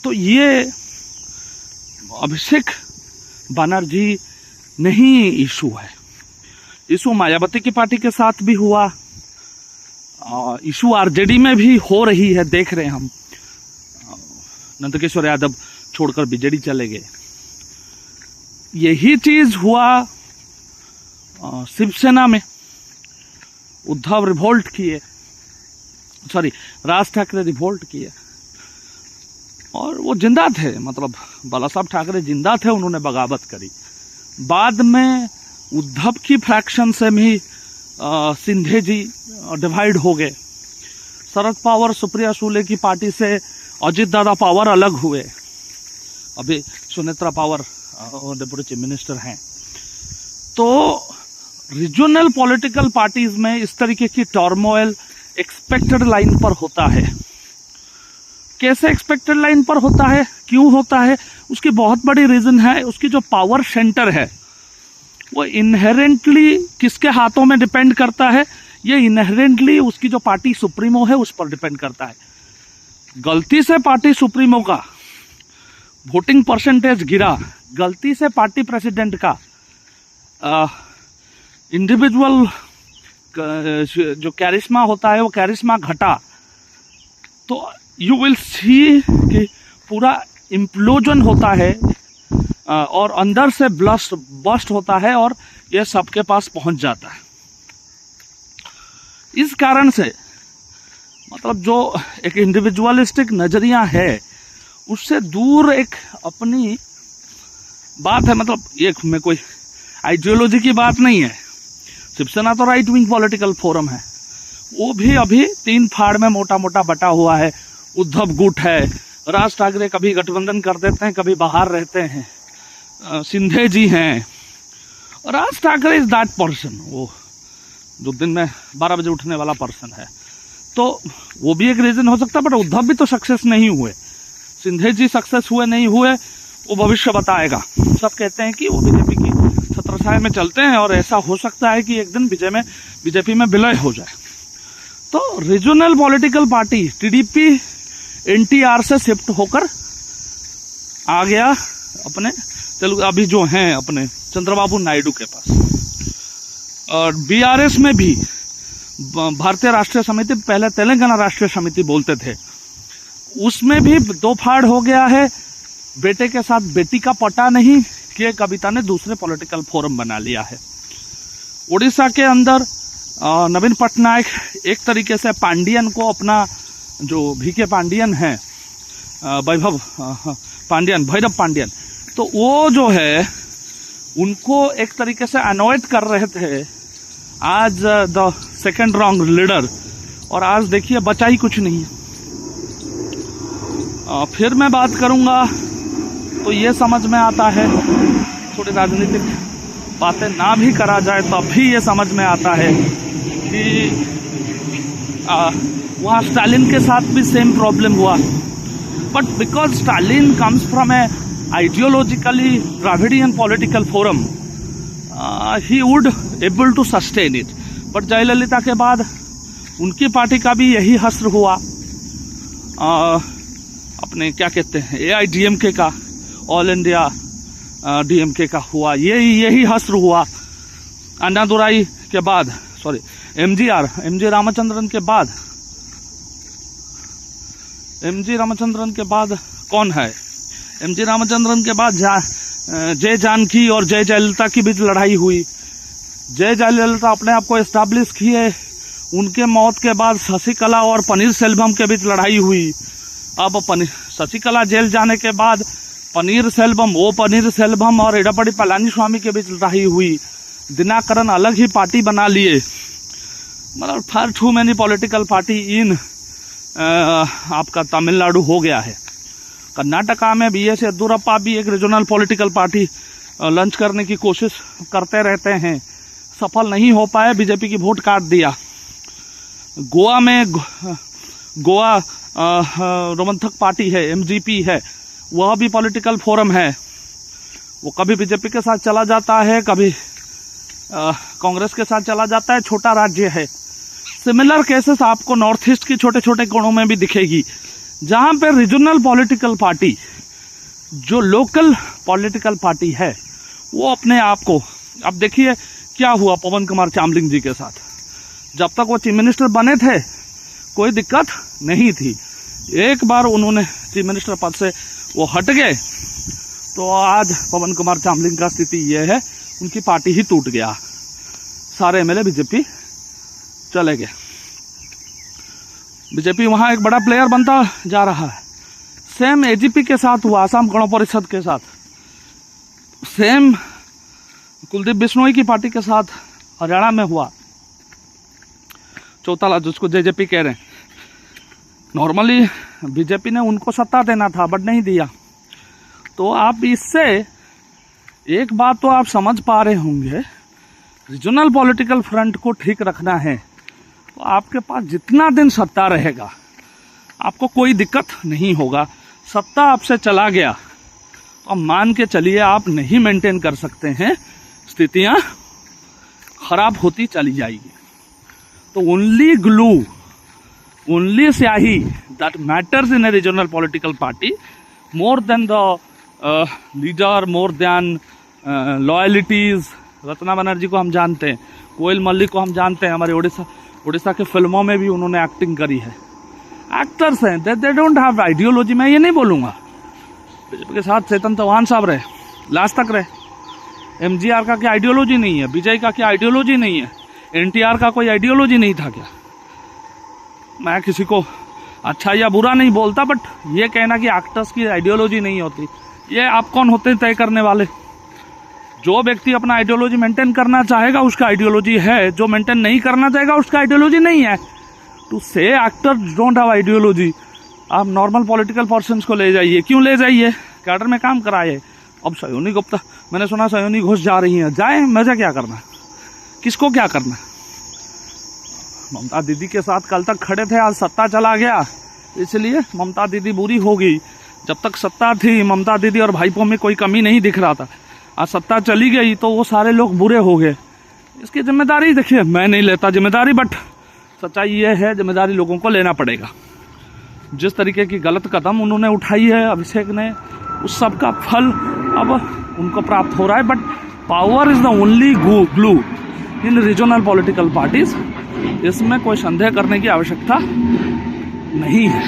तो ये अभिषेक बनर्जी नहीं इशू है। इशू मायावती की पार्टी के साथ भी हुआ, इशू आरजेडी में भी हो रही है, देख रहे हैं हम। नंदकिशोर यादव छोड़कर बीजेडी चले गए। यही चीज हुआ शिवसेना में। उद्धव रिवोल्ट किए, राज ठाकरे रिवोल्ट किए और वो जिंदा थे, मतलब बाला साहब ठाकरे जिंदा थे, उन्होंने बगावत करी। बाद में उद्धव की फ्रैक्शन से भी सिंधे जी डिवाइड हो गए। शरद पवार सुप्रिया सुले की पार्टी से अजित दादा पवार अलग हुए। अभी Sunetra Pawar deputy chief minister हैं। तो रीजनल पॉलिटिकल पार्टीज में इस तरीके की टर्मोइल एक्सपेक्टेड लाइन पर होता है। कैसे एक्सपेक्टेड लाइन पर होता है, क्यों होता है? उसकी बहुत बड़ी रीजन है, उसकी जो पावर सेंटर है वो इनहेरेंटली किसके हाथों में डिपेंड करता है? ये इनहेरेंटली उसकी जो पार्टी सुप्रीमो है उस पर डिपेंड करता है। गलती से पार्टी सुप्रीमो का वोटिंग परसेंटेज गिरा, गलती से पार्टी प्रेसिडेंट का इंडिविजुअल जो कैरिश्मा होता है वो कैरिश्मा घटा, तो यू विल सी कि पूरा इम्प्लोजन होता है और अंदर से बस्ट होता है और ये सबके पास पहुंच जाता है। इस कारण से मतलब जो एक इंडिविजुअलिस्टिक नजरिया है उससे दूर एक अपनी बात है। मतलब ये में कोई आइडियोलॉजी की बात नहीं है। शिवसेना तो राइट विंग पॉलिटिकल फोरम है, वो भी अभी 3 फाड़ में मोटा मोटा बटा हुआ है। उद्धव गुट है, राज ठाकरे कभी गठबंधन कर देते हैं, कभी बाहर रहते हैं, सिंधे जी हैं। Raj Thackeray is that person, वो जो दिन में 12 बजे उठने वाला पर्सन है। तो वो भी एक रीजन हो सकता है, बट उद्धव भी तो सक्सेस नहीं हुए, सिंधे जी सक्सेस हुए नहीं हुए वो भविष्य बताएगा। सब कहते हैं कि वो बीजेपी की छत्रछाया में चलते हैं और ऐसा हो सकता है कि एक दिन बीजेपी में विलय हो जाए। तो regional political party TDP NTR से शिफ्ट होकर आ गया अपने तेलुगु, अभी जो हैं अपने चंद्रबाबू नायडू के पास। और बीआरएस में भी भारतीय राष्ट्रीय समिति, पहले तेलंगाना राष्ट्रीय समिति बोलते थे, उसमें भी 2 फाड़ हो गया है। बेटे के साथ बेटी का पटा नहीं कि कविता ने दूसरे पॉलिटिकल फोरम बना लिया है। उड़ीसा के अंदर नवीन पटनायक एक तरीके से पांडियन को अपना, जो भीके पांडियन है, भैरव पांडियन, तो वो जो है उनको एक तरीके से अनॉयड कर रहे थे आज द सेकंड रॉन्ग लीडर, और आज देखिए बचा ही कुछ नहीं। फिर मैं बात करूंगा तो ये समझ में आता है, थोड़ी राजनीतिक बातें ना भी करा जाए तो भी ये समझ में आता है कि वहाँ स्टालिन के साथ भी सेम प्रॉब्लम हुआ, but because Stalin comes from a ideologically Dravidian political forum, he would able to sustain it. But Jayalalitha के बाद उनकी पार्टी का भी यही हश्र हुआ, अपने क्या कहते हैं AIDMK का, ऑल इंडिया DMK का हुआ, यही हश्र हुआ। अन्नादुराई के बाद, MG रामचंद्रन के बाद कौन है? MG रामचंद्रन के बाद जय जानकी और जय जयललिता की बीच लड़ाई हुई। जय जयललिता अपने आप को एस्टैब्लिश किए, उनके मौत के बाद शशिकला और पनीर सेल्वम के बीच लड़ाई हुई। अब शशिकला जेल जाने के बाद पनीर सेल्वम और एडप्पाडी पलानीस्वामी के बीच लड़ाई हुई। दिनाकरन अलग ही पार्टी बना लिए। मतलब far too many political party in आपका तमिलनाडु हो गया है। कर्नाटका में BS येदियुरप्पा भी एक रीजनल पॉलिटिकल पार्टी लॉन्च करने की कोशिश करते रहते हैं, सफल नहीं हो पाए, बीजेपी की वोट काट दिया। गोवा में गोवा रोमंथक पार्टी है, MGP है, वह भी पॉलिटिकल फोरम है। वो कभी बीजेपी के साथ चला जाता है, कभी कांग्रेस के साथ चला जाता है, छोटा राज्य है। सिमिलर केसेस आपको नॉर्थ ईस्ट की छोटे छोटे कोणों में भी दिखेगी। जहां पे रीजनल पॉलिटिकल पार्टी, जो लोकल पॉलिटिकल पार्टी है, वो अपने आप को, अब देखिए क्या हुआ पवन कुमार चामलिंग जी के साथ। जब तक वो चीफ मिनिस्टर बने थे कोई दिक्कत नहीं थी, एक बार उन्होंने चीफ मिनिस्टर पद से वो हट गए तो आज पवन कुमार चामलिंग का स्थिति ये है, उनकी पार्टी ही टूट गया, सारे एमएलए बीजेपी चले गए। बीजेपी वहां एक बड़ा प्लेयर बनता जा रहा है। सेम एजीपी के साथ हुआ, आसाम गण परिषद के साथ, सेम कुलदीप बिश्नोई की पार्टी के साथ हरियाणा में हुआ, चौताला जिसको जेजेपी कह रहे हैं। नॉर्मली बीजेपी ने उनको सत्ता देना था बट नहीं दिया। तो आप इससे एक बात तो आप समझ पा रहे होंगे, रीजनल पॉलिटिकल फ्रंट को ठीक रखना है तो आपके पास जितना दिन सत्ता रहेगा आपको कोई दिक्कत नहीं होगा। सत्ता आपसे चला गया तो मान के चलिए आप नहीं मेंटेन कर सकते हैं, स्थितियां खराब होती चली जाएगी। तो ओनली ग्लू, ओनली स्याही that matters in a regional political party more than the leader, more than loyalties. Ratna Banerjee को हम जानते हैं, कोयल मल्लिक को हम जानते हैं, हमारे उड़ीसा के फिल्मों में भी उन्होंने एक्टिंग करी है, एक्टर्स हैं, दे डोंट हैव आइडियोलॉजी। मैं ये नहीं बोलूँगा, बीजेपी के साथ चेतन चौहान साहब रहे, लास्ट तक रहे। एमजीआर का क्या आइडियोलॉजी नहीं है, विजय का क्या आइडियोलॉजी नहीं है, एनटीआर का कोई आइडियोलॉजी नहीं था क्या? मैं किसी को अच्छा या बुरा नहीं बोलता, बट ये कहना कि एक्टर्स की आइडियोलॉजी नहीं होती, ये आप कौन होते हैं तय करने वाले? जो व्यक्ति अपना आइडियोलॉजी मेंटेन करना चाहेगा उसका आइडियोलॉजी है, जो मेंटेन नहीं करना चाहेगा उसका आइडियोलॉजी नहीं है। टू से एक्टर्स डोंट हैव आइडियोलॉजी, आप नॉर्मल पॉलिटिकल पर्सन्स को ले जाइए, क्यों ले जाइए? कैडर में काम कराइए। अब सयोनी गुप्ता, मैंने सुना सयोनी घोष जा रही हैं, जाए, मजा क्या करना, किसको क्या करना? ममता दीदी के साथ कल तक खड़े थे, आज सत्ता चला गया इसलिए ममता दीदी बुरी हो गई। जब तक सत्ता थी ममता दीदी और भाईपों में कोई कमी नहीं दिख रहा था, आज सत्ता चली गई तो वो सारे लोग बुरे हो गए। इसकी जिम्मेदारी देखिए, मैं नहीं लेता जिम्मेदारी, बट सच्चाई ये है जिम्मेदारी लोगों को लेना पड़ेगा। जिस तरीके की गलत कदम उन्होंने उठाई है अभिषेक ने, उस सब का फल अब उनको प्राप्त हो रहा है। But power is the only glue in regional political parties, इसमें कोई संदेह करने की आवश्यकता नहीं है।